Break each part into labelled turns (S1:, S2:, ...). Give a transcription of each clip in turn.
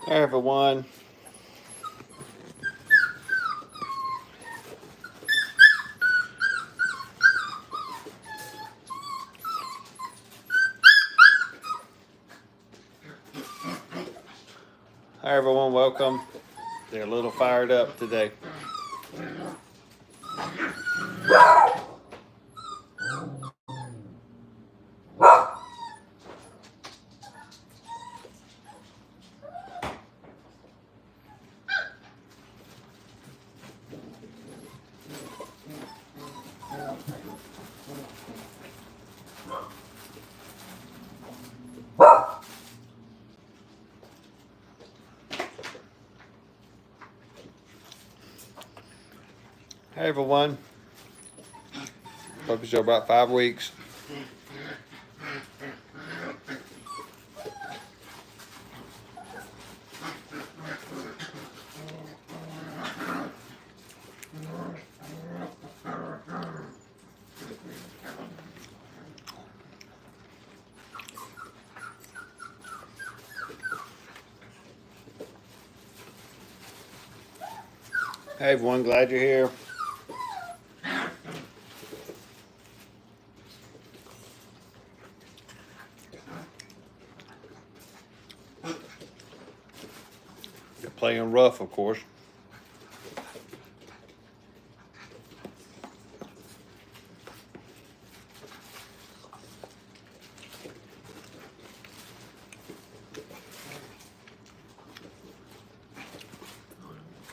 S1: Hey everyone. Hi everyone, welcome. They're a little fired up today. Hey everyone. Puppy show about 5 weeks. Hey everyone, glad you're here. You're playing rough, of course.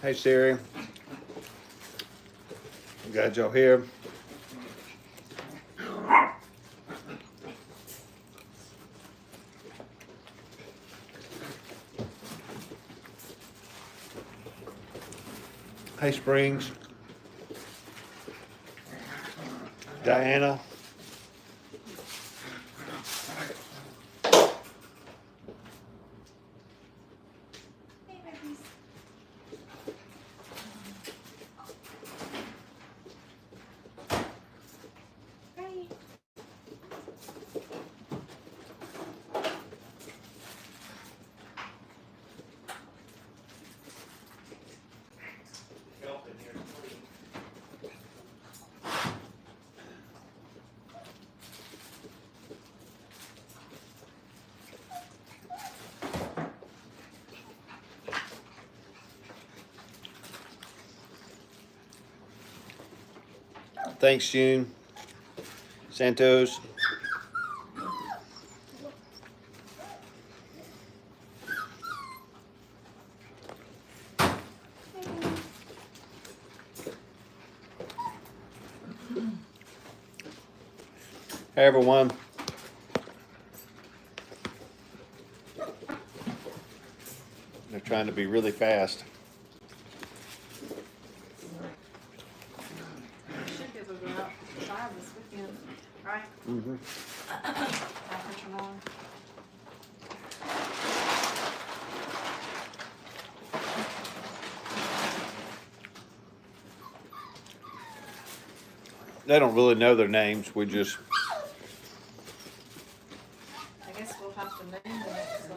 S1: Hey Siri. Glad y'all here. Hey Springs. Diana. Thanks, June. Santos. Hey everyone. They're trying to be really fast.
S2: Should be able to go outside this weekend, right?
S1: Mm-hmm.
S2: I'll put them on.
S1: They don't really know their names. We just
S2: I guess we'll have to name them, so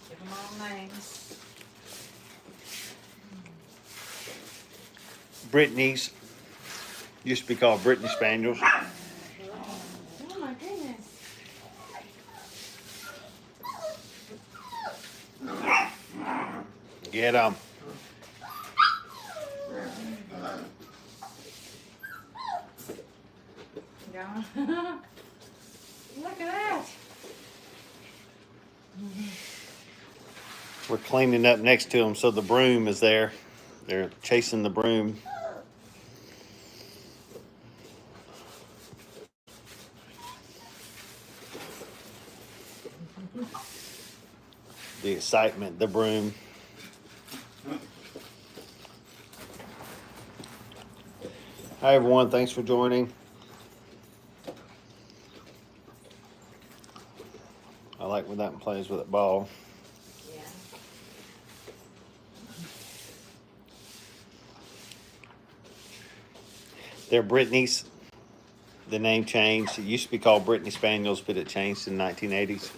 S2: give them all names.
S1: Brittany's. Used to be called Brittany Spaniels.
S2: Oh my goodness.
S1: Get them.
S2: Yeah. Look at that.
S1: We're cleaning up next to them, so the broom is there. They're chasing the broom. The excitement, the broom. Hi everyone, thanks for joining. I like when that one plays with that ball.
S2: Yeah.
S1: They're Brittany's. The name changed. It used to be called Brittany Spaniels, but it changed in the 1980s.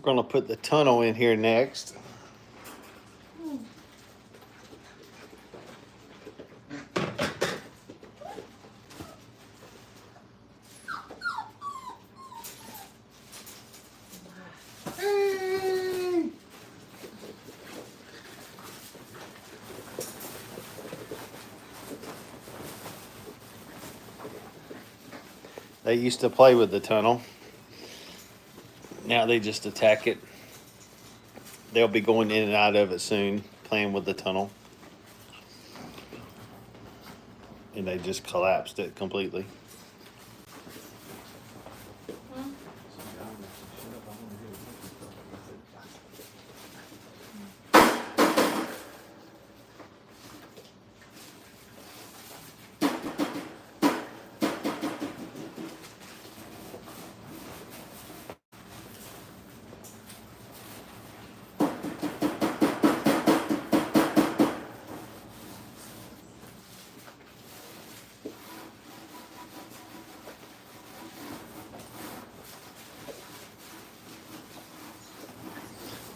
S1: We're gonna put the tunnel in here next. They used to play with the tunnel. Now they just attack it. They'll be going in and out of it soon, playing with the tunnel. And they just collapsed it completely.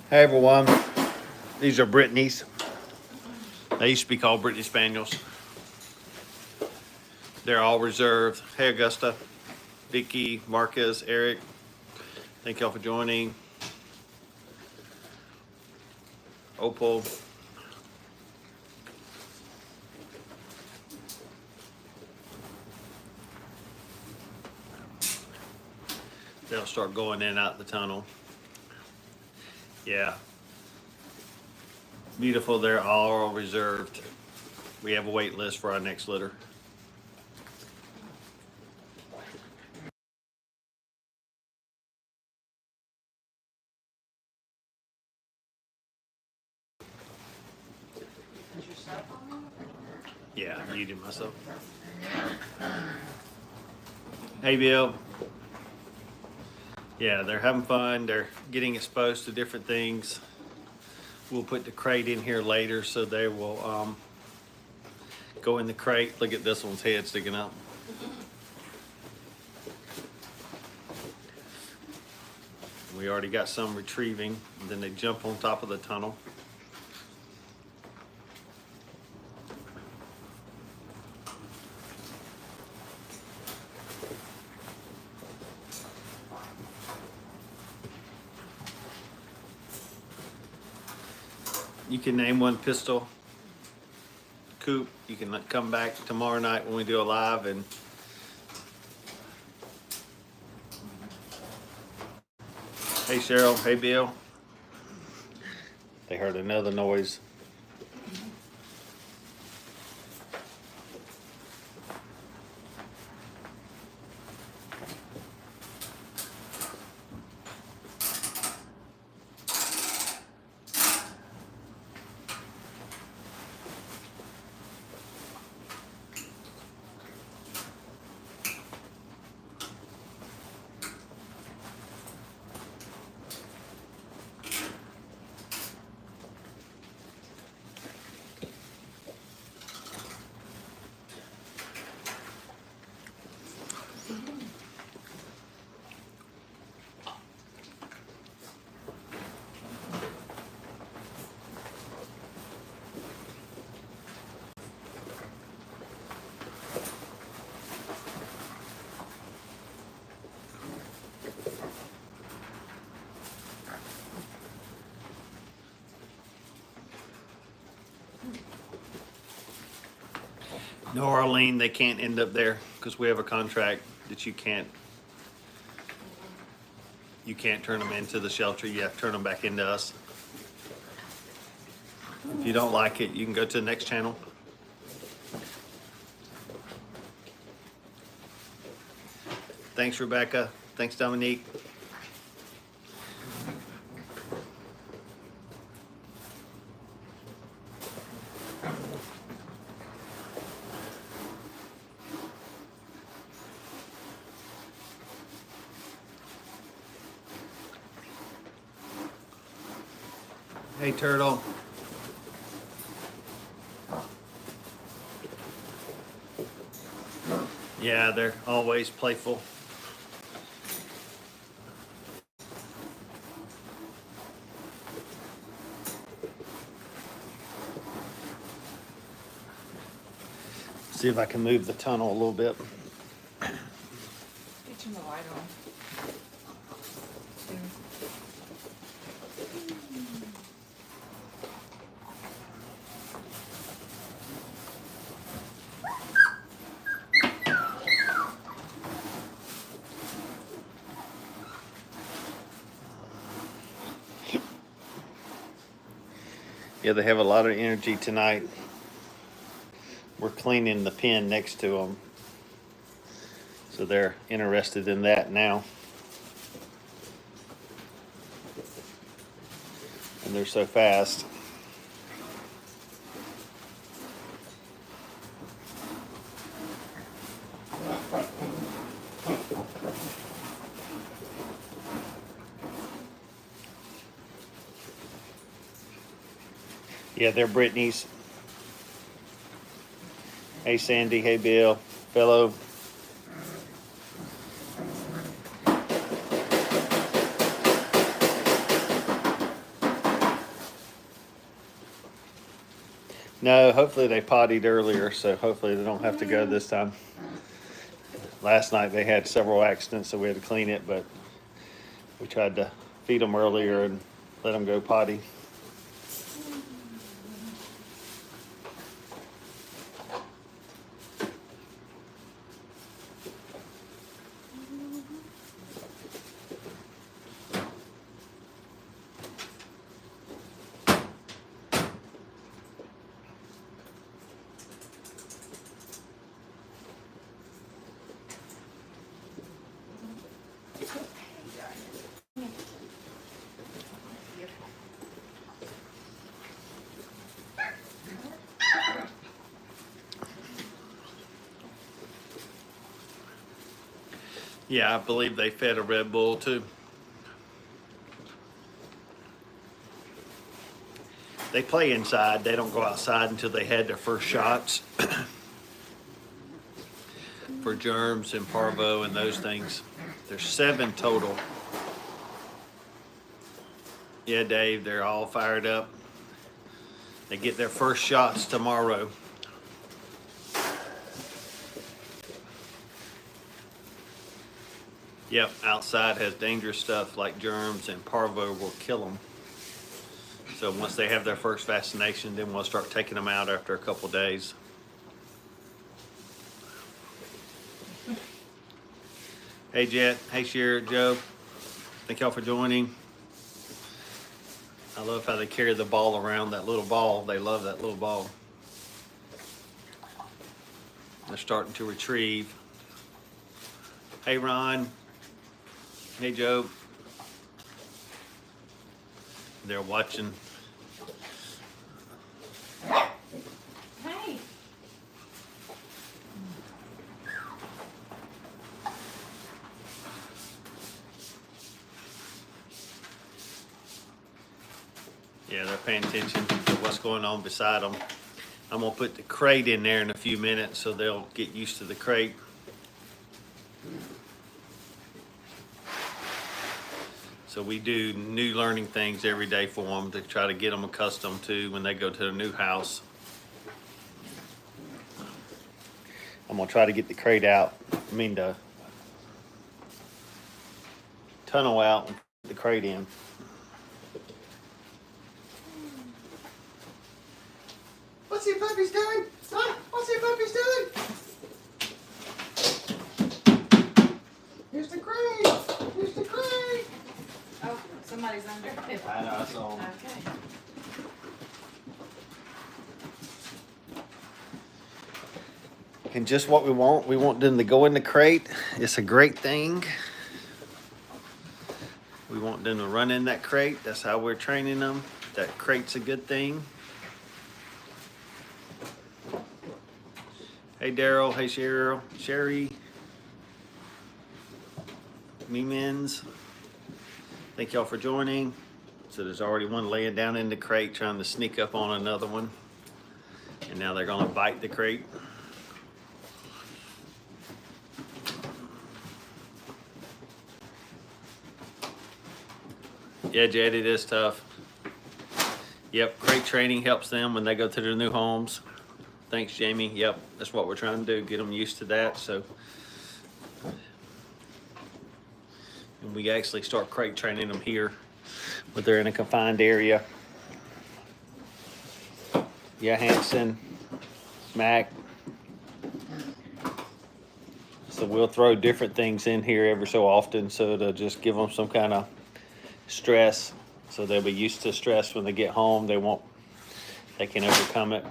S1: Hey everyone, these are Brittany's. They used to be called Brittany Spaniels. They're all reserved. Hey Augusta, Vicky, Marcus, Eric, thank y'all for joining. Opal. They'll start going in and out the tunnel. Yeah. Beautiful, they're all reserved. We have a wait list for our next litter. Yeah, I muted myself. Hey Bill. Yeah, they're having fun. They're getting exposed to different things. We'll put the crate in here later so they will go in the crate. Look at this one's head sticking up. We already got some retrieving, and then they jump on top of the tunnel. You can name one Pistol, Coop. You can come back tomorrow night when we do a live and hey Cheryl, hey Bill. They heard another noise. No, Arlene, they can't end up there because we have a contract that you can't turn them into the shelter. You have to turn them back into us. If you don't like it, you can go to the next channel. Thanks, Rebecca. Thanks, Dominique. Hey, Turtle. Yeah, they're always playful. See if I can move the tunnel a little bit.
S2: Get your light on.
S1: Yeah, they have a lot of energy tonight. We're cleaning the pen next to them. So they're interested in that now. And they're so fast. Yeah, they're Brittany's. Hey Sandy, hey Bill, fellow. No, hopefully they pottied earlier, so hopefully they don't have to go this time. Last night they had several accidents, so we had to clean it, but we tried to feed them earlier and let them go potty. Yeah, I believe they fed a Red Bull too. They play inside. They don't go outside until they had their first shots for germs and parvo and those things. There's 7 total. Yeah, Dave, they're all fired up. They get their first shots tomorrow. Yep, outside has dangerous stuff like germs, and parvo will kill them. So once they have their first vaccination, then we'll start taking them out after a couple days. Hey Jet, hey Sherry, Joe. Thank y'all for joining. I love how they carry the ball around, that little ball. They love that little ball. They're starting to retrieve. Hey Ron. Hey Joe. They're watching.
S2: Hey.
S1: Yeah, they're paying attention to what's going on beside them. I'm gonna put the crate in there in a few minutes so they'll get used to the crate. So we do new learning things every day for them to try to get them accustomed to when they go to a new house. I'm gonna try to get the crate out, the tunnel out and put the crate in. What's your puppies doing? Huh? What's your puppies doing? Here's the crate. Here's the crate.
S2: Oh, somebody's under it.
S1: I know, I saw them.
S2: Okay.
S1: And just what we want them to go in the crate. It's a great thing. We want them to run in that crate. That's how we're training them. That crate's a good thing. Hey Daryl, hey Cheryl, Sherry, Me-Mins. Thank y'all for joining. So there's already one laying down in the crate trying to sneak up on another one. And now they're gonna bite the crate. Yeah, Jed, it is tough. Yep, crate training helps them when they go to their new homes. thanks, Jamie. Yep, that's what we're trying to do, get them used to that. So, and we actually start crate training them here, but they're in a confined area. Yeah, Hanson, Mac. So we'll throw different things in here every so often, so to just give them some kind of stress, so they'll be used to stress when they get home. They can overcome it.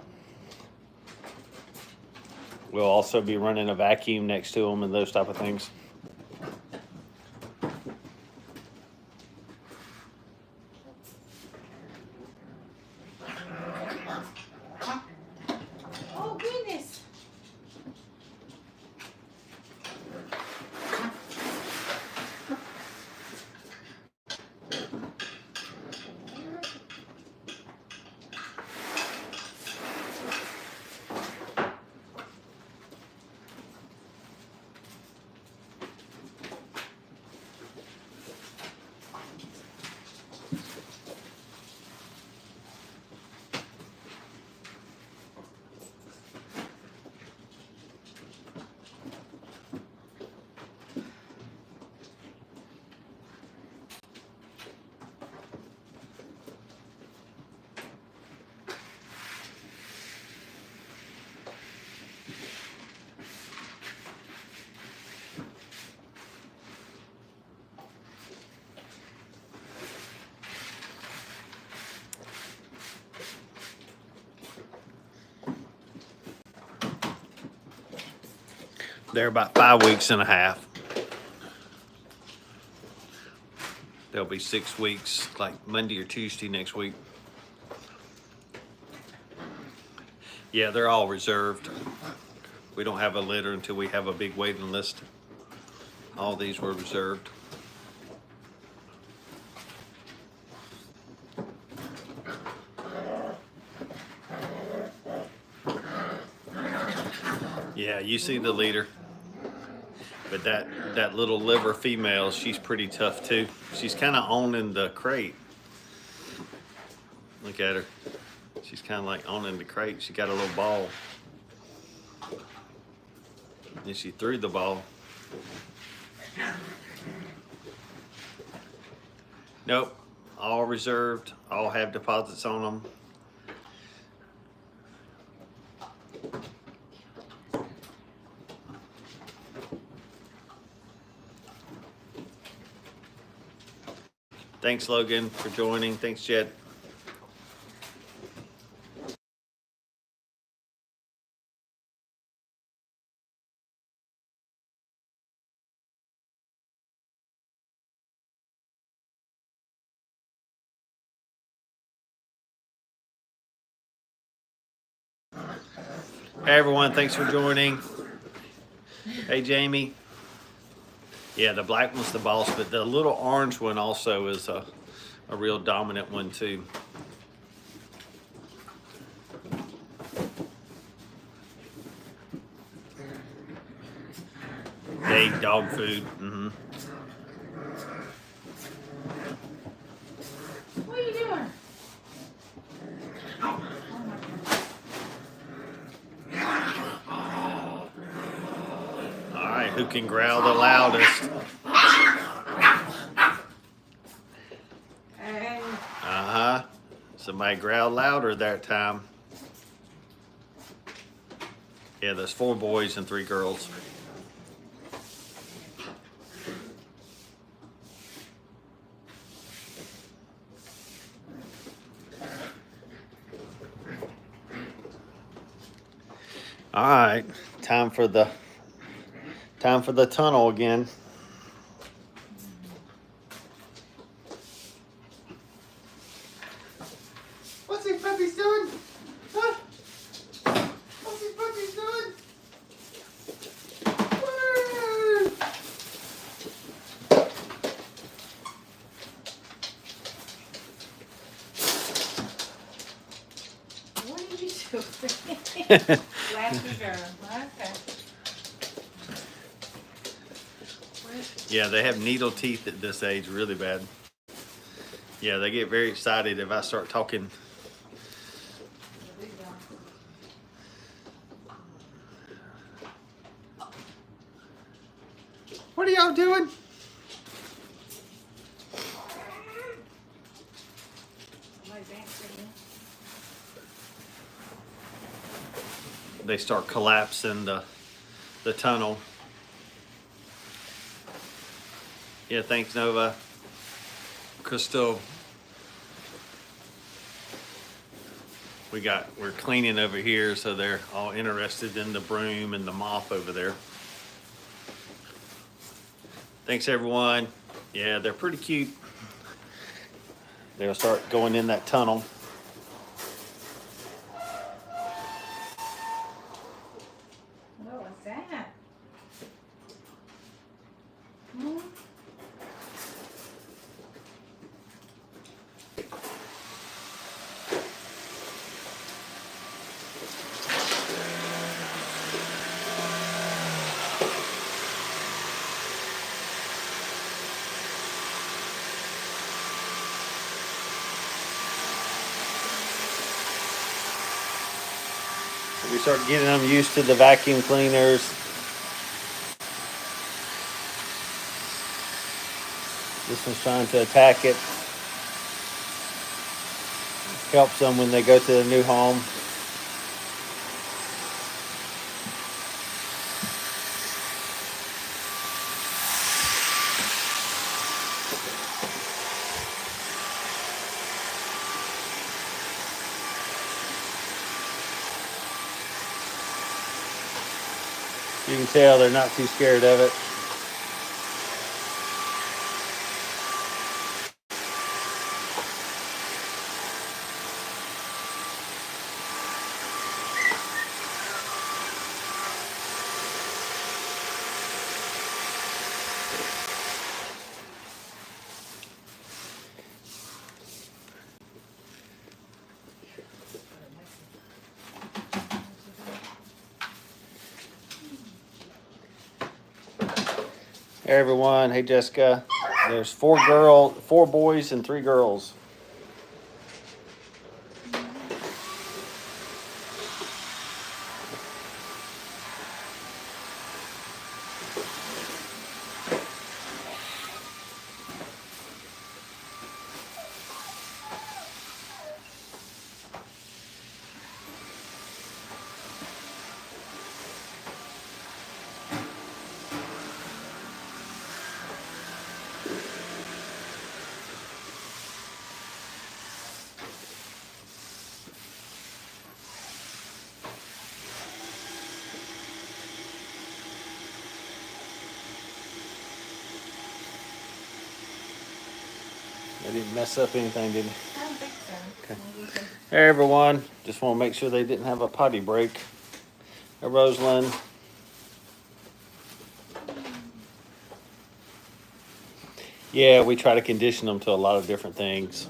S1: We'll also be running a vacuum next to them and those type of things.
S2: Oh, goodness.
S1: They're about 5 weeks and a half. They'll be 6 weeks, like Monday or Tuesday next week. Yeah, they're all reserved. We don't have a litter until we have a big waiting list. All these were reserved. Yeah, you see the leader. But that little liver female, she's pretty tough too. She's kind of owning the crate. Look at her. She's kind of like owning the crate. She got a little ball. And she threw the ball. Nope. All reserved. All have deposits on them. Thanks, Logan, for joining. Thanks, Jed. Hey, everyone. Thanks for joining. Hey, Jamie. Yeah, the black one's the boss, but the little orange one also is a real dominant one, too. They eat dog food. Mm-hmm.
S2: What are you doing?
S1: All right, who can growl the loudest?
S2: Hey.
S1: Uh-huh. Somebody growled louder that time. Yeah, there's 4 boys and 3 girls. All right, time for the tunnel again.
S3: What's these puppies doing? Huh? What's these puppies doing? Woo!
S2: What are you doing? Laughing girl. Okay.
S1: Yeah, they have needle teeth at this age, really bad. Yeah, they get very excited if I start talking.
S3: What are y'all doing?
S2: Somebody's answering.
S1: They start collapsing the tunnel. Yeah, thanks Nova. Crystal. We're cleaning over here, so they're all interested in the broom and the mop over there. Thanks everyone. Yeah, they're pretty cute. They'll start going in that tunnel.
S2: What was that? Hmm?
S1: We start getting them used to the vacuum cleaners. This one's trying to attack it. Helps them when they go to the new home. You can tell they're not too scared of it. Hey everyone, hey Jessica. There's 4 boys and 3 girls. They didn't mess up anything, did they?
S2: I don't think so.
S1: Okay.
S2: Maybe you can-
S1: Hey everyone, just want to make sure they didn't have a potty break. Hey Rosalind. Yeah, we try to condition them to a lot of different things.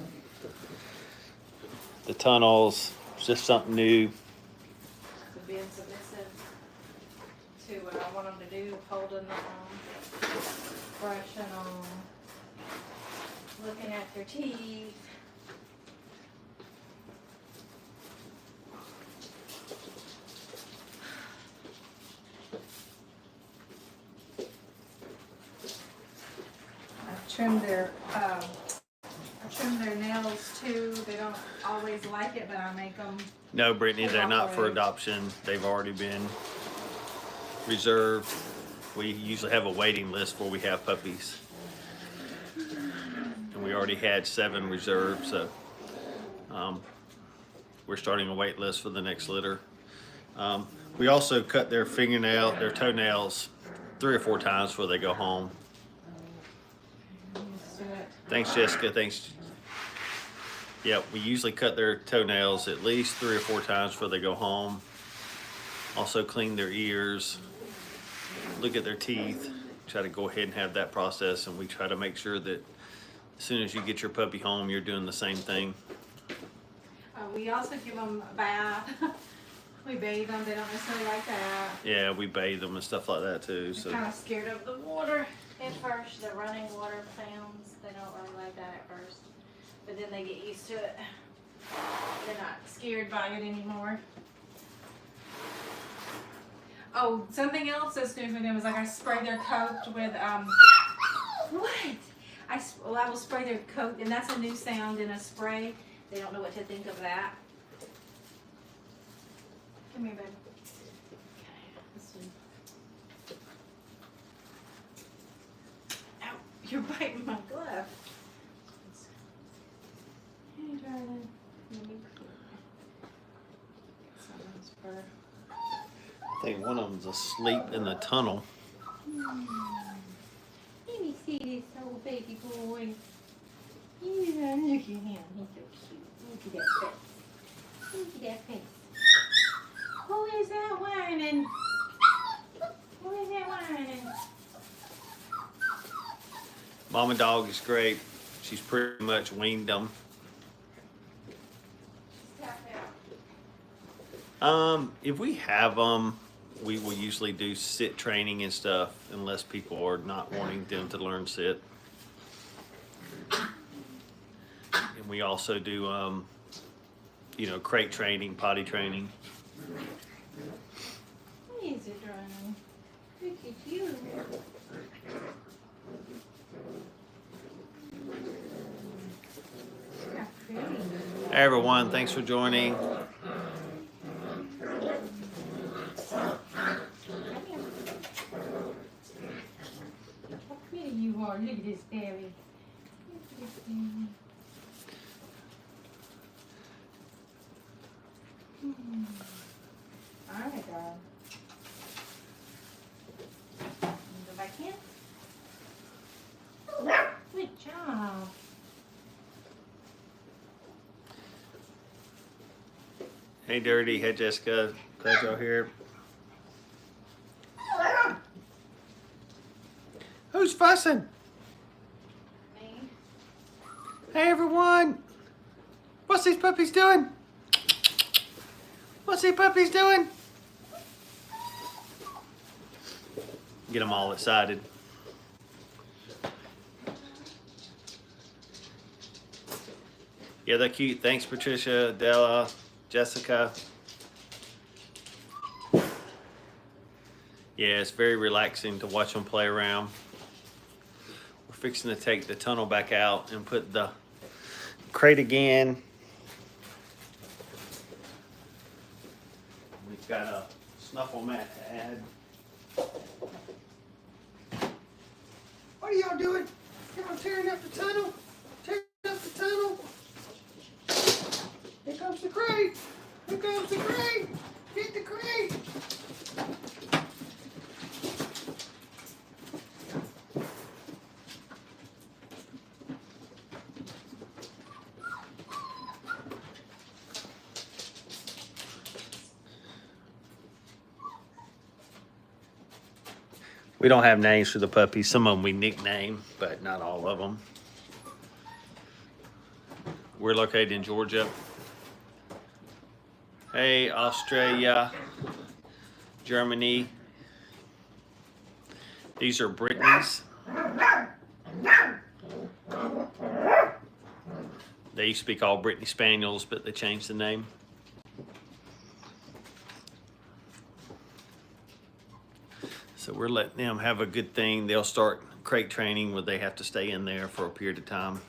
S1: The tunnels, just something new.
S2: To being submissive to what I want them to do, holding them, brushing them, looking at their teeth. I trim their nails too. They don't always like it, but I make them.
S1: No, Brittany, they're not for
S2: Cooperate.
S1: adoption. They've already been reserved. We usually have a waiting list where we have puppies. And we already had 7 reserved, so we're starting a wait list for the next litter. We also cut their toenails 3 or 4 times before they go home. Thanks, Jessica. Thanks. Yeah, we usually cut their toenails at least 3 or 4 times before they go home. Also clean their ears, look at their teeth, try to go ahead and have that process, and we try to make sure that as soon as you get your puppy home, you're doing the same thing.
S2: We also give them a bath. We bathe them. They don't necessarily like that.
S1: Yeah, we bathe them and stuff like that too.
S2: They're
S1: So
S2: kind of scared of the water at first, the running water sounds. They don't really like that at first. But then they get used to it. They're not scared by it anymore. Oh, something else that's new for them is like I spray their coat with what? I will spray their coat, and that's a new sound in a spray. They don't know what to think of that. Come here, baby. Ow, you're biting my glove. Hey, darling. Let me put someone's fur.
S1: I think one of them's asleep in the tunnel.
S2: Let me see this old baby boy. Yeah, look at him. He's so cute. Look at that face. Look at that face. Who is that whining? Who is that whining?
S1: Mama dog is great. She's pretty much weaned them. If we have them, we will usually do sit training and stuff unless people are not wanting them to learn sit. And we also do, you know, crate training, potty training.
S2: What is it, darling? Look at you. How pretty.
S1: Hey everyone, thanks for joining.
S2: How pretty you are. Look at this baby. Look at this baby. All right, girl. Go back in. Good job.
S1: Hey Dirty, hey Jessica, glad y'all here. Who's fussing?
S2: Me.
S1: Hey everyone! What's these puppies doing? What's these puppies doing? Get them all excited. Yeah, they're cute. Thanks, Patricia, Della, Jessica. Yeah, it's very relaxing to watch them play around. We're fixing to take the tunnel back out and put the crate again. We've got a snuffle mat to add. What are y'all doing? Y'all tearing up the tunnel? Tearing up the tunnel? Here comes the crate. Here comes the crate. Get the crate. We don't have names for the puppies. Some of them we nickname, but not all of them. We're located in Georgia. Hey, Australia, Germany. These are Brittany's. They used to be called Brittany Spaniels, but they changed the name. So we're letting them have a good thing. They'll start crate training where they have to stay in there for a period of time.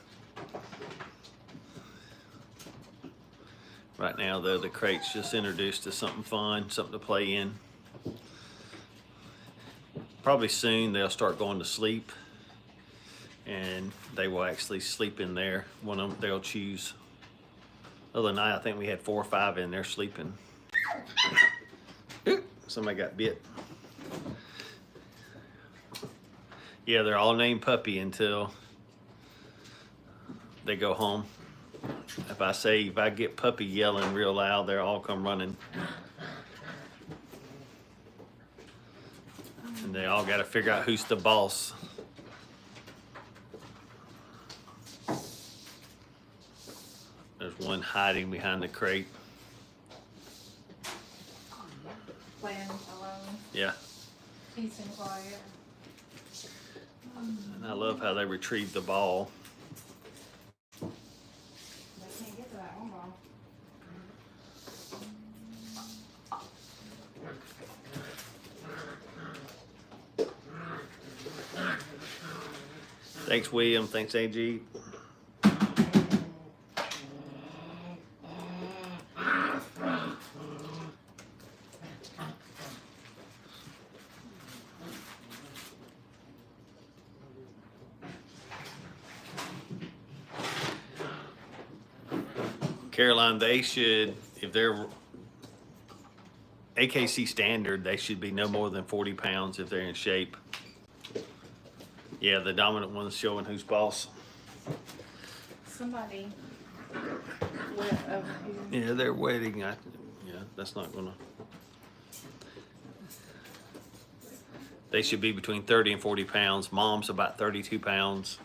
S1: Right now, though, the crate's just introduced to something fun, something to play in. Probably soon they'll start going to sleep, and they will actually sleep in there. One of them they'll choose. The other night, I think we had 4 or 5 in there sleeping. Ooh, somebody got bit. Yeah, they're all named Puppy until they go home. If I get Puppy yelling real loud, they'll all come running. And they all got to figure out who's the boss. There's one hiding behind the crate.
S2: Playing alone.
S1: Yeah.
S2: Peace and quiet.
S1: And I love how they retrieve the ball.
S2: They can't get to that one ball.
S1: Thanks, William. Thanks, AG. Caroline, they should, if they're AKC standard, they should be no more than 40 pounds if they're in shape. Yeah, the dominant one's showing who's boss.
S2: Somebody went over here.
S1: Yeah, they're waiting. Yeah, that's not gonna. They should be between 30 and 40 pounds. Mom's about 32 pounds.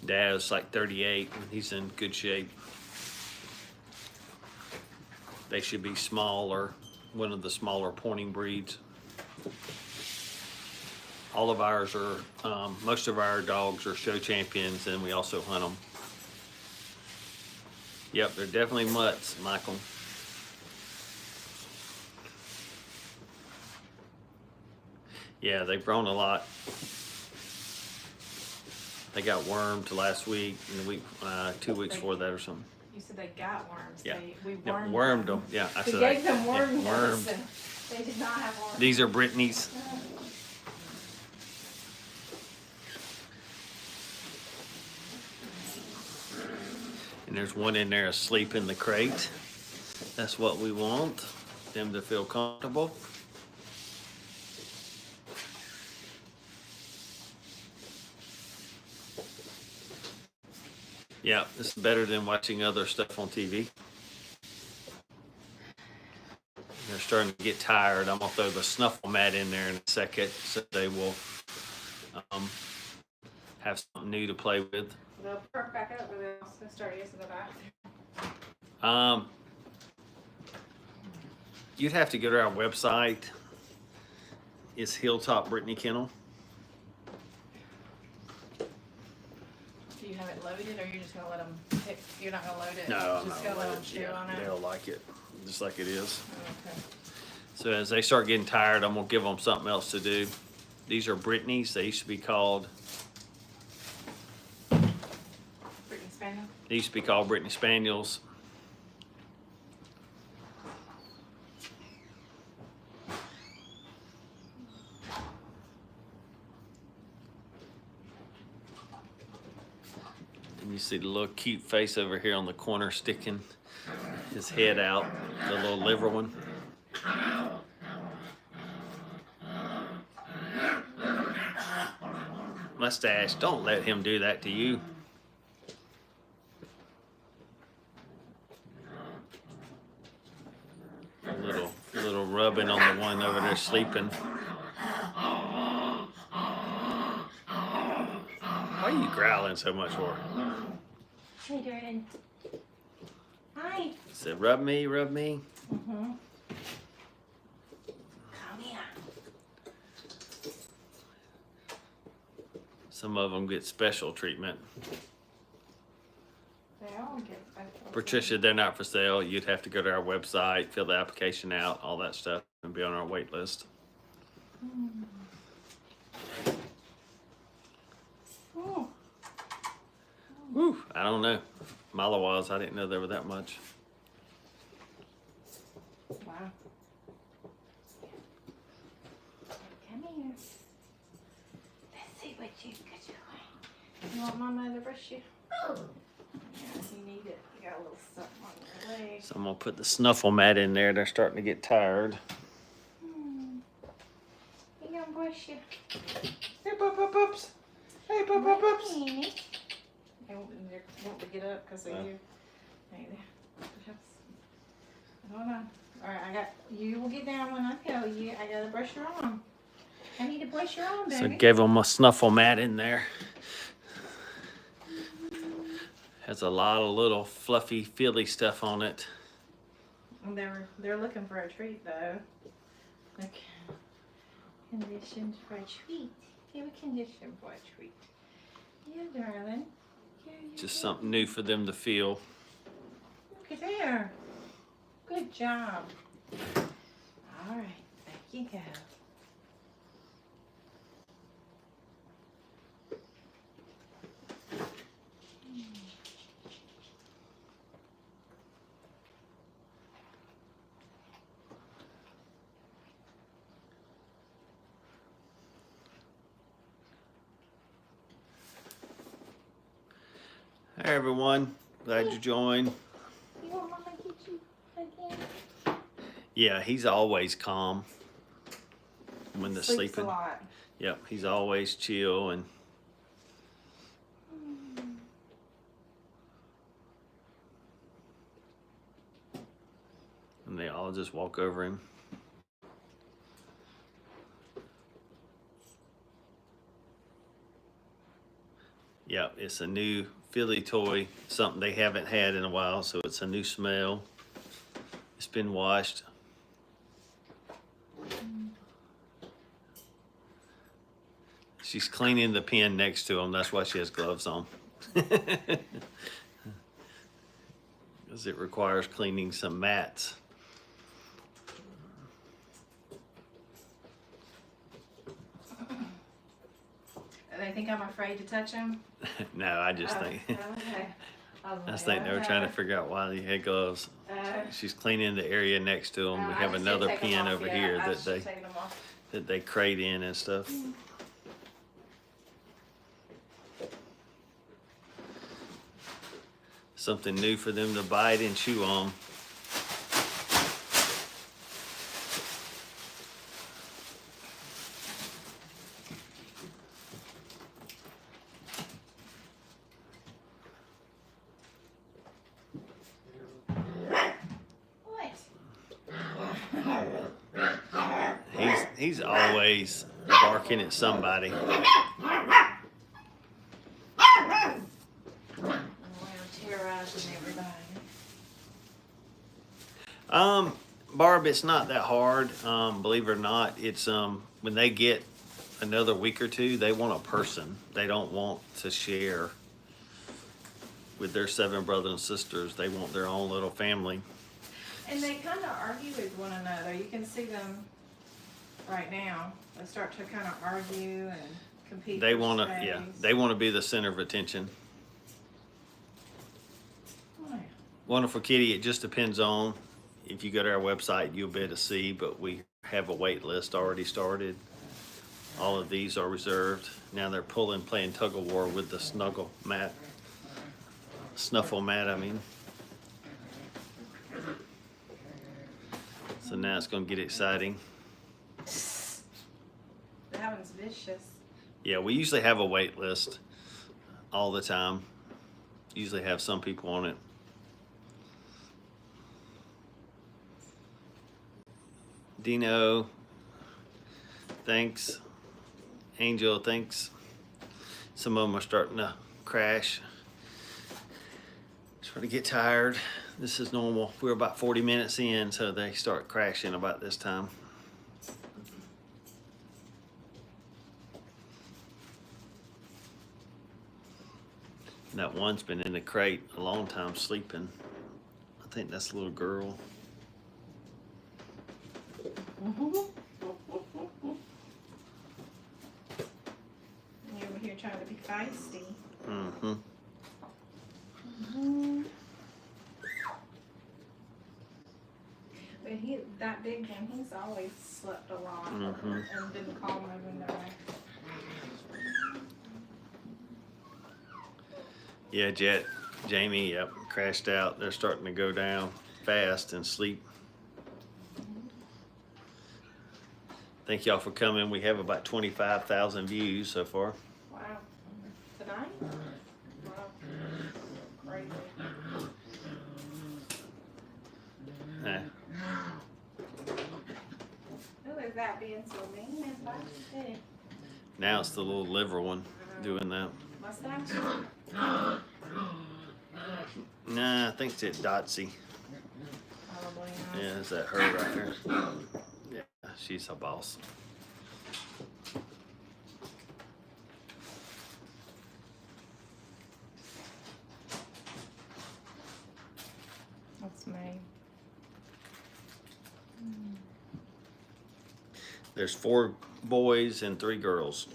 S1: Dad's like 38 and he's in good shape. They should be smaller, one of the smaller pointing breeds. All of ours are, most of our dogs are show champions and we also hunt them. Yep, they're definitely mutts, Michael. Yeah, they've grown a lot. They got wormed last week and the week, 2 weeks before that or something.
S2: You said they got worms.
S1: Yeah.
S2: We
S1: Yeah,
S2: wormed,
S1: wormed them. Yeah, I
S2: We
S1: said
S2: gave them worm
S1: wormed.
S2: medicine. They did not have worms.
S1: These are Brittany's. And there's one in there asleep in the crate. That's what we want, them to feel comfortable. Yeah, this is better than watching other stuff on TV. They're starting to get tired. I'm gonna throw the snuffle mat in there in a second so they will have something new to play with.
S2: They'll perk back up, but they'll also start using the bathroom.
S1: You'd have to go to our website. It's Hilltop Kennel.
S2: Do you have it loaded, or you're just gonna let them pick? You're not gonna load it.
S1: No, I'm
S2: just
S1: not
S2: gonna let them
S1: loaded.
S2: chew
S1: Yeah,
S2: on it.
S1: they'll like it, just like it is.
S2: Okay.
S1: So as they start getting tired, I'm gonna give them something else to do. These are Brittany's. They used to be called.
S2: Brittany Spaniel.
S1: They used to be called Brittany Spaniels. And you see the little cute face over here on the corner sticking his head out, the little liver one. Mustache, don't let him do that to you. A little rubbing on the one over there sleeping. Why are you growling so much for?
S2: Hey, Jordan. Hi.
S1: Said, rub me, rub me.
S2: Mm-hmm. Come here.
S1: Some of them get special treatment.
S2: They all get special.
S1: Patricia, they're not for sale. You'd have to go to our website, fill the application out, all that stuff, and be on our wait list.
S2: Oh.
S1: Whew, I don't know. Malawas, I didn't know there were that much.
S2: Wow. Come here. Let's see what you got doing. You want Mama to brush you? Yes, you need it. You got a little something on your leg.
S1: So I'm gonna put the snuffle mat in there. They're starting to get tired.
S2: You gonna brush you?
S3: Hey, pups. Hey, pups.
S2: They won't to get up because of
S1: No.
S2: you. Right there. Hold on. All right, you will get down when I tell you. I gotta brush your arm. I need to brush your arm,
S1: So
S2: baby.
S1: gave them a snuffle mat in there. Has a lot of little fluffy, feely stuff on it.
S2: And they're looking for a treat though. Like conditioned for a treat. They were conditioned for a treat. Yeah, darling. Yeah,
S1: Just something new for them to feel.
S2: Look at there. Good job. All right, back you go.
S1: Hey everyone, glad you joined.
S2: You want Mama to get you again?
S1: Yeah, he's always calm when they're
S2: Sleeps
S1: sleeping.
S2: a lot.
S1: Yep, he's always chill and they all just walk over him. Yep, it's a new Philly toy, something they haven't had in a while, so it's a new smell. It's been washed. She's cleaning the pen next to him. That's why she has gloves on. Because it requires cleaning some mats.
S2: They think I'm afraid to touch him?
S1: No, I just think
S2: Okay.
S1: I just think they were trying to figure out why they had gloves. She's cleaning the area next to them. We have another pen over here that they crate in and stuff. Something new for them to bite and chew on. He's always barking at somebody.
S2: Terrorizing everybody.
S1: Barb, it's not that hard. Believe it or not, it's when they get another week or two, they want a person. They don't want to share with their 7 brothers and sisters. They want their own little family.
S2: And they kind of argue with one another. You can see them right now. They start to kind of argue and compete.
S1: They
S2: for
S1: want to,
S2: space.
S1: yeah, they want to be the center of attention.
S2: Oh, yeah.
S1: Wonderful kitty. It just depends on if you go to our website, you'll be able to see, but we have a wait list already started. All of these are reserved. Now they're playing tug of war with the snuffle mat, I mean. So now it's going to get exciting.
S2: That one's vicious.
S1: Yeah, we usually have a wait list all the time. Usually have some people on it. Dino, thanks. Angel, thanks. Some of them are starting to crash. Starting to get tired. This is normal. We're about 40 minutes in, so they start crashing about this time. And that one's been in the crate a long time sleeping. I think that's a little girl.
S2: You're over here trying to be feisty.
S1: Mm-hmm.
S2: But that big one, he's always slept a lot and been calm even though.
S1: Yeah, Jamie, yep, crashed out. They're starting to go down fast and sleep. Thank y'all for coming. We have about 25,000 views so far.
S2: Wow. Tonight? Wow. Crazy. Who is that being so mean? It's like shit.
S1: Now it's the little liver one doing that.
S2: Mustache?
S1: Nah, I think it's Dotsy.
S2: Probably not.
S1: Yeah, is that her right there? Yeah, she's a boss.
S2: That's me.
S1: There's 4 boys and 3 girls.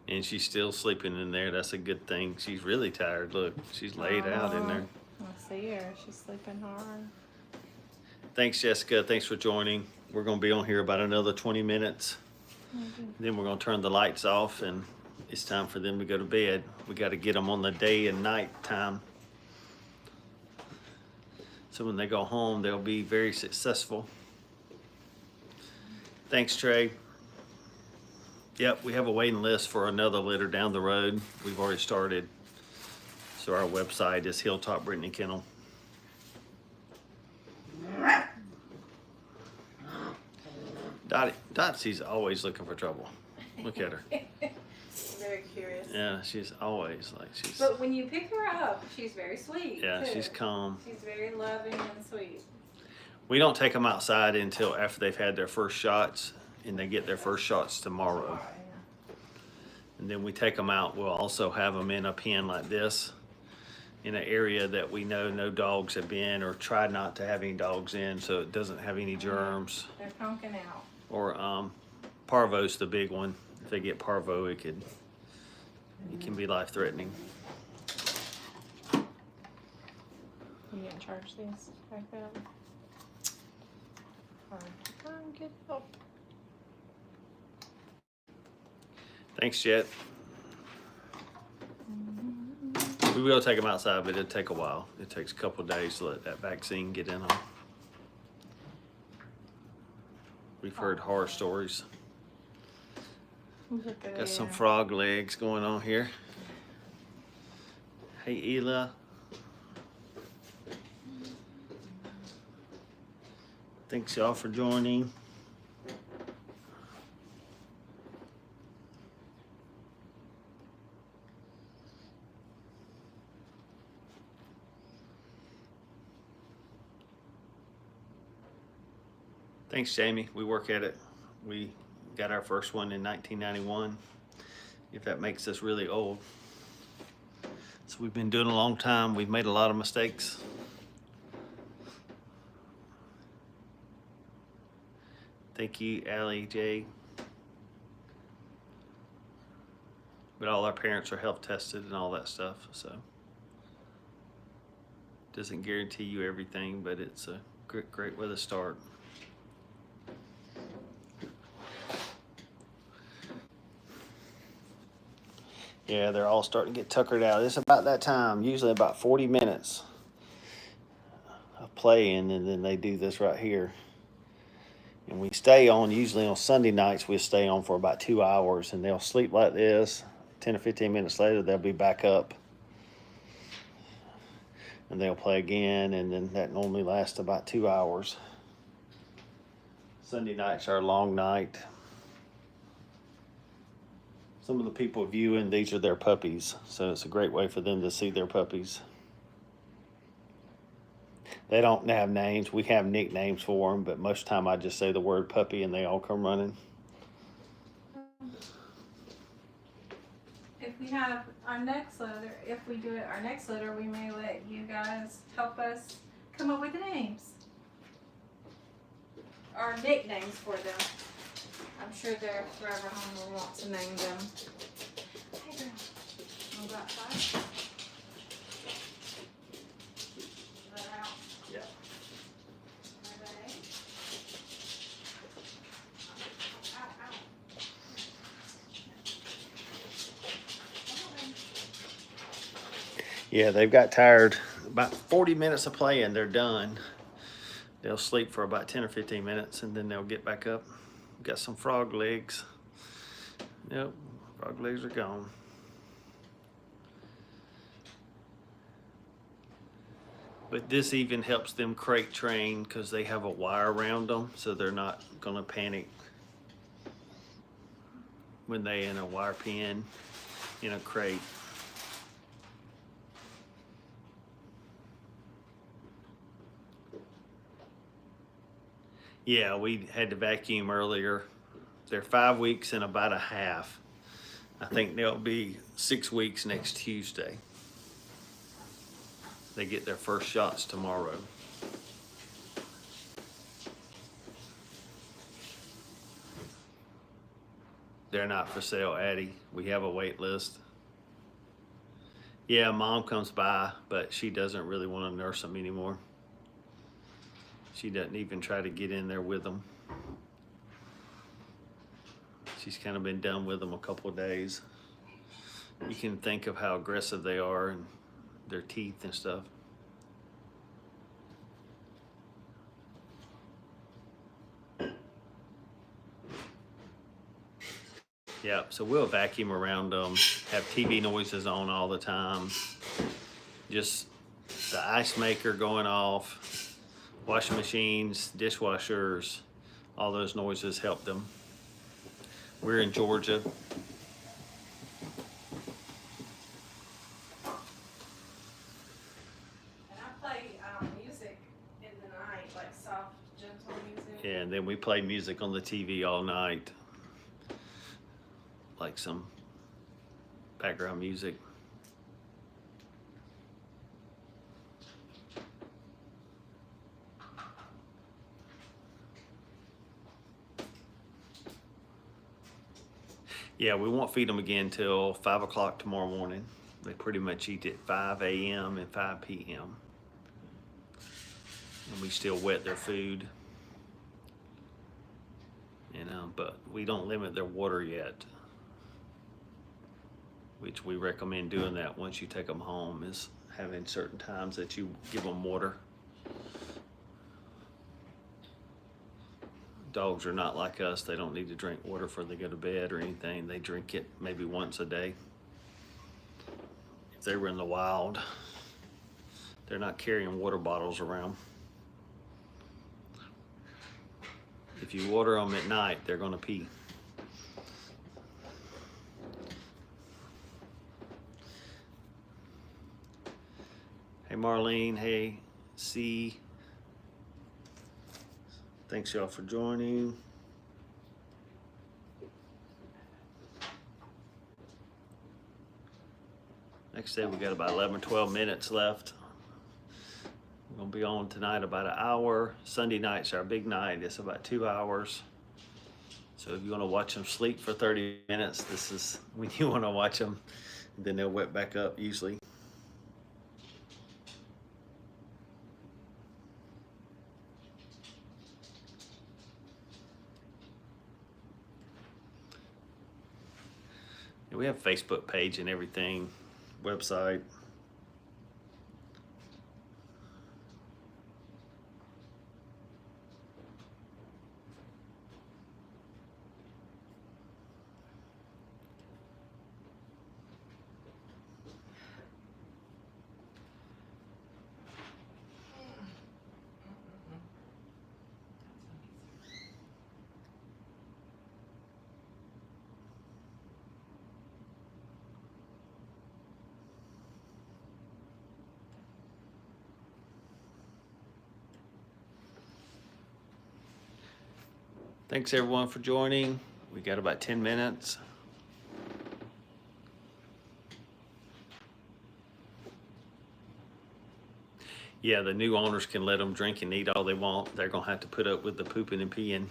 S1: And she's still sleeping in there. That's a good thing. She's really tired. Look, she's laid out in there.
S2: I see her. She's sleeping hard.
S1: Thanks, Jessica. Thanks for joining. We're going to be on here about another 20 minutes. Then we're going to turn the lights off, and it's time for them to go to bed. We got to get them on the day and night time. So when they go home, they'll be very successful. Thanks, Trey. Yep, we have a waiting list for another litter down the road. We've already started. So our website is Hilltop Brittany Kennel. Dotsy's always looking for trouble. Look at her.
S2: Very curious.
S1: Yeah, she's always like she's.
S2: But when you pick her up, she's very sweet.
S1: Yeah,
S2: too.
S1: she's calm.
S2: She's very loving and sweet.
S1: We don't take them outside until after they've had their first shots, and they get their first shots tomorrow. And then we take them out. We'll also have them in a pen like this, in an area that we know no dogs have been, or try not to have any dogs in, so it doesn't have any germs.
S2: They're conking out.
S1: Or parvo's the big one. If they get parvo, it can be life-threatening.
S2: You didn't charge these back up. Come on, get up.
S1: Thanks, Jet. We will take them outside, but it'll take a while. It takes a couple of days to let that vaccine get in them. We've heard horror stories. Got some frog legs going on here. Hey, Ela. Thanks y'all for joining. Thanks, Jamie. We work at it. We got our first one in 1991, if that makes us really old. So we've been doing it a long time. We've made a lot of mistakes. Thank you, Allie J. But all our parents are health tested and all that stuff, so doesn't guarantee you everything, but it's a great way to start. Yeah, they're all starting to get tuckered out. It's about that time, usually about 40 minutes of playing, and then they do this right here. And we stay on, usually on Sunday nights, we'll stay on for about 2 hours, and they'll sleep like this. 10 or 15 minutes later, they'll be back up. And they'll play again, and then that normally lasts about 2 hours. Sunday nights are a long night. Some of the people viewing, these are their puppies, so it's a great way for them to see their puppies. They don't have names. We have nicknames for them, but most of the time I just say the word puppy and they all come running.
S2: If we have our next litter, if we do it our next litter, we may let you guys help us come up with the names. Or nicknames for them. I'm sure they're forever home will want to name them. Hey girl, wanna go outside? Let her out.
S1: Yeah.
S2: Ready? Ow, ow.
S1: Yeah, they've got tired. About 40 minutes of playing, they're done. They'll sleep for about 10 or 15 minutes, and then they'll get back up. Got some frog legs. Yep, frog legs are gone. But this even helps them crate train because they have a wire around them, so they're not gonna panic when they in a wire pen in a crate. Yeah, we had to vacuum earlier. They're 5 weeks and about a half. I think they'll be 6 weeks next Tuesday. They get their first shots tomorrow. They're not for sale, Addie. We have a wait list. Yeah, mom comes by, but she doesn't really want to nurse them anymore. She doesn't even try to get in there with them. She's kind of been done with them a couple of days. You can think of how aggressive they are and their teeth and stuff. Yeah, so we'll vacuum around them, have TV noises on all the time. Just the ice maker going off, washing machines, dishwashers, all those noises help them. We're in Georgia.
S4: And I play music in the night, like soft, gentle music.
S1: Yeah, and then we play music on the TV all night. Like some background music. Yeah, we won't feed them again till 5 o'clock tomorrow morning. They pretty much eat at 5 a.m. and 5 p.m. And we still wet their food. But we don't limit their water yet, which we recommend doing that once you take them home, is having certain times that you give them water. Dogs are not like us. They don't need to drink water before they go to bed or anything. They drink it maybe once a day. If they were in the wild, they're not carrying water bottles around. If you water them at night, they're gonna pee. Hey Marlene, hey C. Thanks y'all for joining. Next day we got about 11 or 12 minutes left. We're gonna be on tonight about an hour. Sunday night's our big night. It's about 2 hours. So if you wanna watch them sleep for 30 minutes, this is when you wanna watch them. And then they'll wet back up usually. We have Facebook page and everything, website. Thanks everyone for joining. We got about 10 minutes. Yeah, the new owners can let them drink and eat all they want. They're gonna have to put up with the pooping and peeing.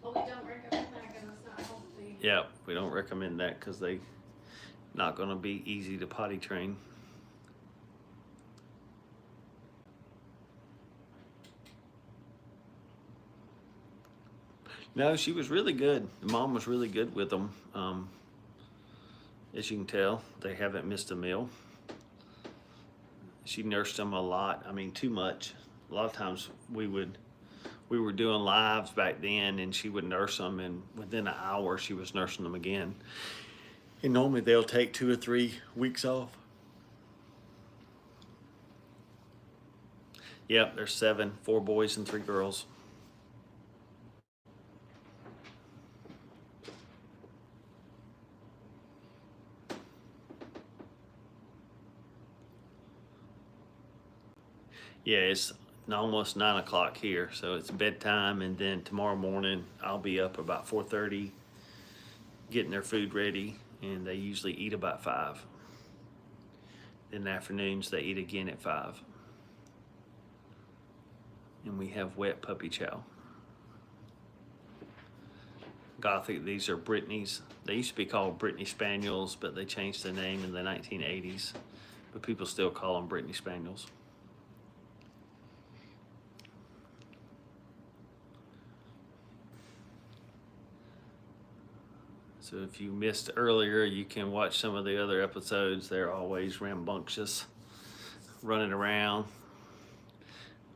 S4: Well, we don't recommend that because it's not healthy.
S1: Yeah, we don't recommend that because they not gonna be easy to potty train. No, she was really good. The mom was really good with them. As you can tell, they haven't missed a meal. She nursed them a lot. I mean, too much. A lot of times we were doing lives back then and she would nurse them, and within an hour she was nursing them again. And normally they'll take 2 or 3 weeks off. Yep, there's 7, 4 boys and 3 girls. Yeah, it's almost 9 o'clock here, so it's bedtime, and then tomorrow morning I'll be up about 4:30 getting their food ready, and they usually eat about 5. In the afternoons they eat again at 5. And we have wet puppy chow. Gothic, these are Brittany's. They used to be called Brittany Spaniels, but they changed the name in the 1980s. But people still call them Brittany Spaniels. So if you missed earlier, you can watch some of the other episodes. They're always rambunctious, running around.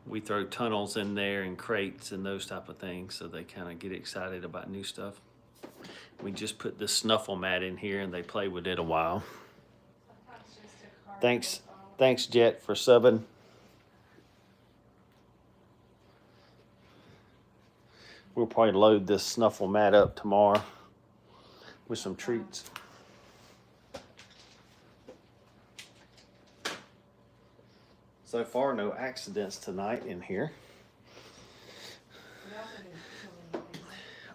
S1: We throw tunnels in there and crates and those type of things, so they kind of get excited about new stuff. We just put this snuffle mat in here and they play with it a while. Thanks Jet for subbing. We'll probably load this snuffle mat up tomorrow with some treats. So far, no accidents tonight in here.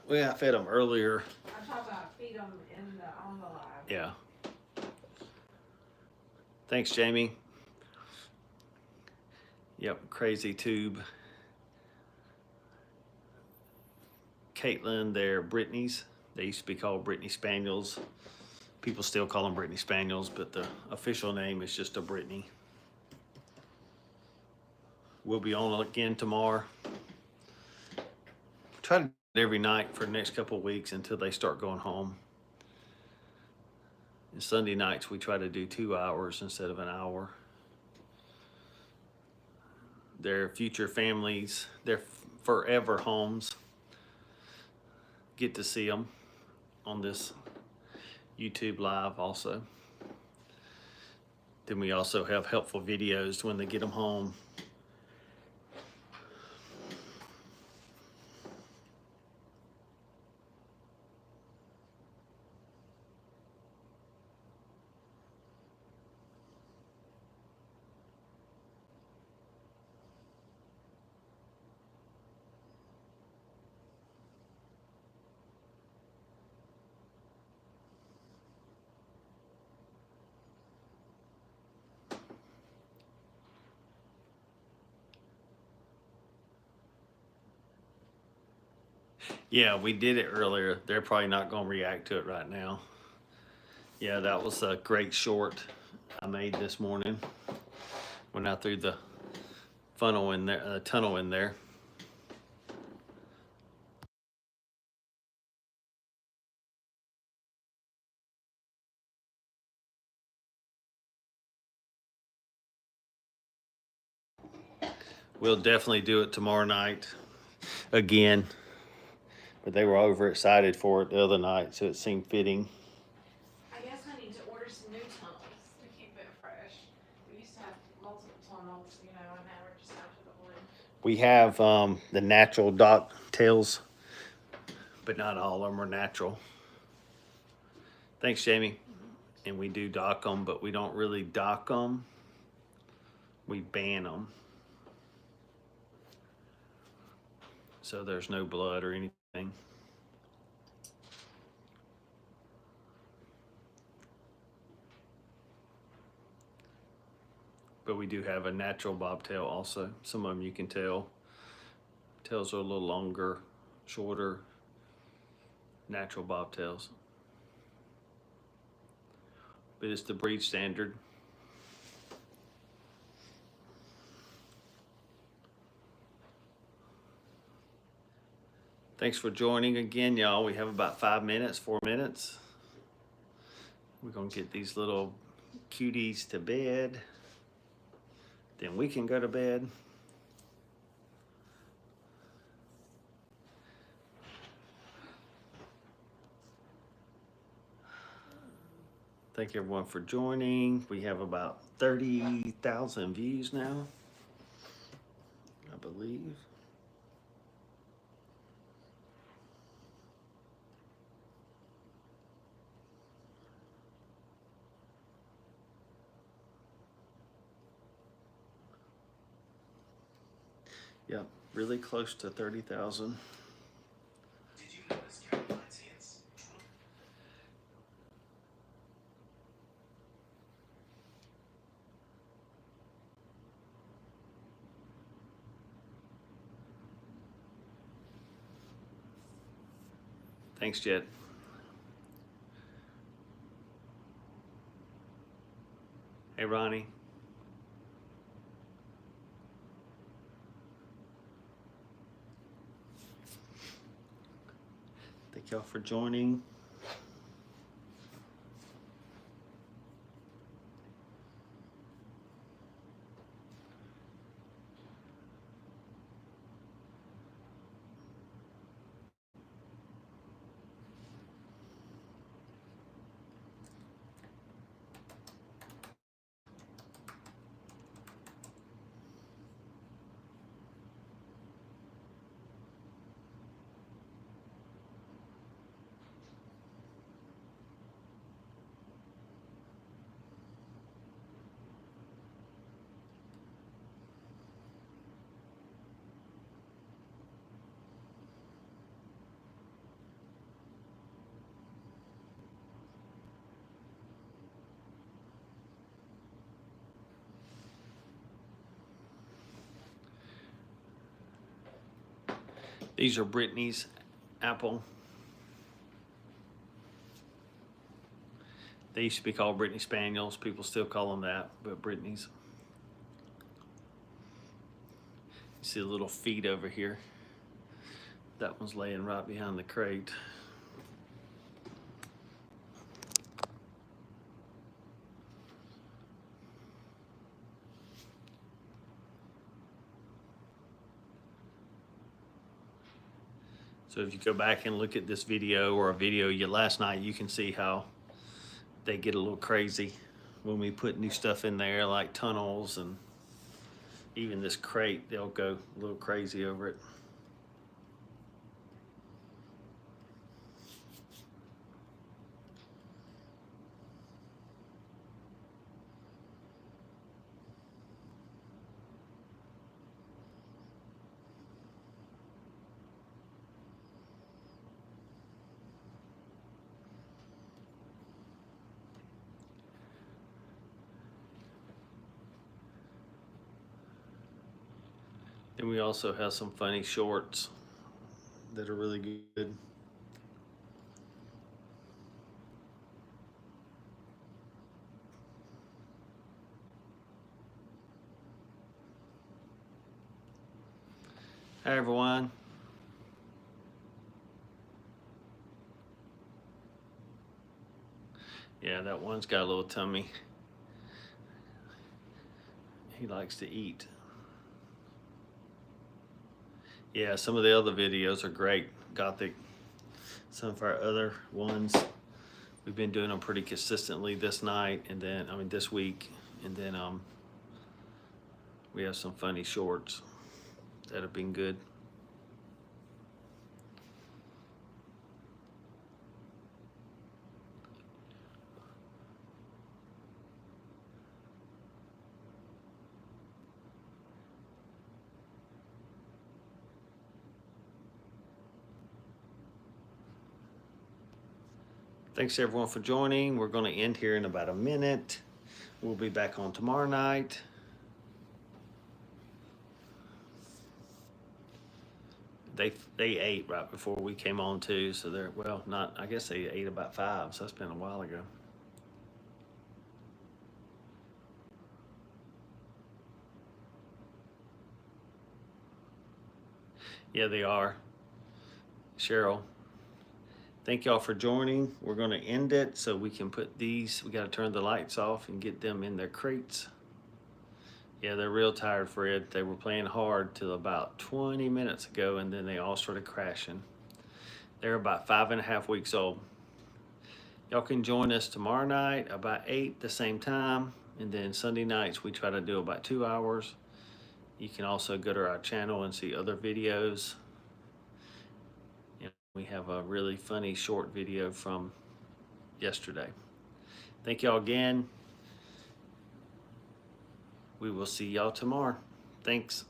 S1: I fed them earlier.
S4: I'm talking about feed them on the live.
S1: Yeah. Thanks, Jamie. Yep, crazy tube. Caitlin, they're Brittany's. They used to be called Brittany Spaniels. People still call them Brittany Spaniels, but the official name is just a Brittany. We'll be on again tomorrow. Try to do it every night for the next couple of weeks until they start going home. And Sunday nights we try to do 2 hours instead of an hour. Their future families, their forever homes, get to see them on this YouTube live also. Then we also have helpful videos when they get them home. Yeah, we did it earlier. They're probably not going to react to it right now. Yeah, that was a great short I made this morning when I threw the funnel in there, tunnel in there. We'll definitely do it tomorrow night again. But they were overexcited for it the other night, so it seemed fitting.
S4: I guess I need to order some new tunnels to keep it fresh. We used to have multiple tunnels, and now we're just down to the one.
S1: We have the natural dock tails, but not all of them are natural. Thanks, Jamie. And we do dock them, but we don't really dock them. We ban them. So there's no blood or anything. But we do have a natural bobtail also. Some of them you can tell. Tails are a little longer, shorter, natural bobtails. But it's the breed standard. Thanks for joining again, y'all. We have about 4 minutes. We're gonna get these little cuties to bed. Then we can go to bed. Thank everyone for joining. We have about 30,000 views now, I believe. Yep, really close to 30,000.
S3: Did you notice Caroline's hands?
S1: Thanks, Jet. Hey, Ronnie. Thank y'all for joining. These are Brittany's apple. They used to be called Brittany Spaniels. People still call them that, but Brittany's. You see the little feet over here. That one's laying right behind the crate. So if you go back and look at this video or a video you last night, you can see how they get a little crazy when we put new stuff in there, like tunnels and even this crate. They'll go a little crazy over it. And we also have some funny shorts that are really good. Hi, everyone. Yeah, that one's got a little tummy. He likes to eat. Yeah, some of the other videos are great. Gothic. Some of our other ones, we've been doing them pretty consistently this night, and then, this week, and then we have some funny shorts that have been good. Thanks everyone for joining. We're going to end here in about a minute. We'll be back on tomorrow night. They ate right before we came on too, so they're, well, not, I guess they ate about 5, so that's been a while ago. Yeah, they are. Cheryl, thank y'all for joining. We're going to end it so we can put these, we got to turn the lights off and get them in their crates. Yeah, they're real tired, Fred. They were playing hard till about 20 minutes ago, and then they all started crashing. They're about 5.5 weeks old. Y'all can join us tomorrow night about 8 the same time, and then Sunday nights we try to do about 2 hours. You can also go to our channel and see other videos. And we have a really funny short video from yesterday. Thank y'all again. We will see y'all tomorrow. Thanks.